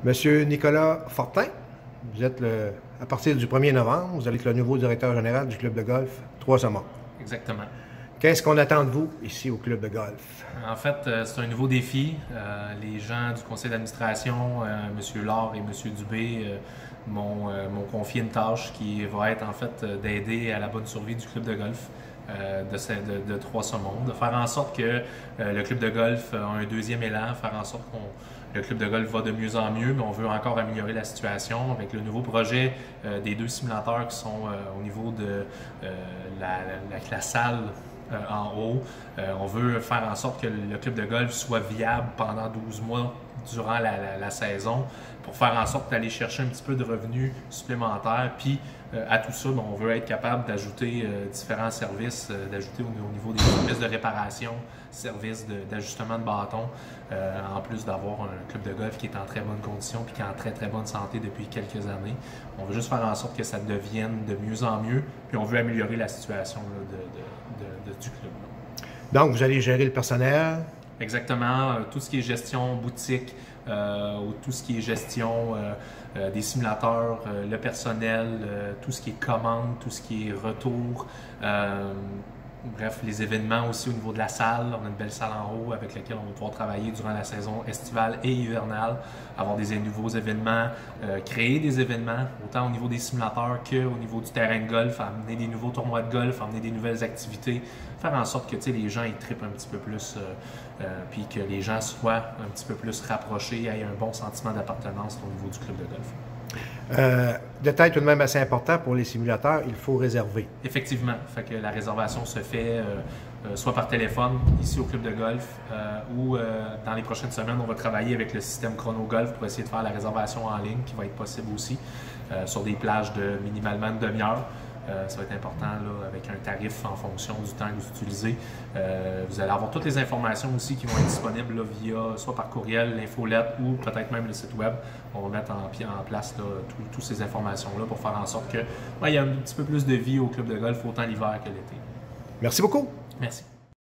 Monsieur Nicolas Fortin, vous êtes à partir du 1er novembre, vous allez être le nouveau directeur général du club de golf Trois-Saumons. Exactement. Qu'est-ce qu'on attend de vous ici au club de golf? En fait, c'est un nouveau défi. Les gens du conseil d'administration, M. Laure et M. Dubé, m'ont confié une tâche qui va être en fait d'aider à la bonne survie du club de golf de Trois-Saumons, de faire en sorte que le club de golf a un deuxième élan, faire en sorte que le club de golf va de mieux en mieux, mais on veut encore améliorer la situation avec le nouveau projet des 2 simulateurs qui sont au niveau de la salle en haut. On veut faire en sorte que le club de golf soit viable pendant 12 mois durant la saison pour faire en sorte d'aller chercher un petit peu de revenus supplémentaires. Puis à tout ça, on veut être capable d'ajouter différents services, d'ajouter au niveau des services de réparation, services d'ajustement de bâton, en plus d'avoir un club de golf qui est en très bonne condition puis qui est en très très bonne santé depuis quelques années. On veut juste faire en sorte que ça devienne de mieux en mieux, puis on veut améliorer la situation là, du club. Donc, vous allez gérer le personnel? Exactement. Tout ce qui est gestion boutique, ou tout ce qui est gestion des simulateurs, le personnel, tout ce qui est commande, tout ce qui est retour. Bref, les événements aussi au niveau de la salle. On a une belle salle en haut avec laquelle on va pouvoir travailler durant la saison estivale et hivernale, avoir des nouveaux événements, créer des événements, autant au niveau des simulateurs qu'au niveau du terrain de golf, amener des nouveaux tournois de golf, amener des nouvelles activités, faire en sorte que les gens ils trippent un petit peu plus, puis que les gens soient un petit peu plus rapprochés, aient un bon sentiment d'appartenance au niveau du club de golf. Détail tout de même assez important pour les simulateurs, il faut réserver. Effectivement, fait que la réservation se fait soit par téléphone ici au club de golf ou dans les prochaines semaines, on va travailler avec le système Chrono Golf pour essayer de faire la réservation en ligne qui va être possible aussi sur des plages de minimalement une demi-heure. Ça va être important là, avec un tarif en fonction du temps que vous utilisez. Vous allez avoir toutes les informations aussi qui vont être disponibles là, via soit par courriel, l'infolette ou peut-être même le site web. On va mettre en place toutes ces informations-là pour faire en sorte qu'il y ait un petit peu plus de vie au club de golf autant l'hiver que l'été. Merci beaucoup. Merci.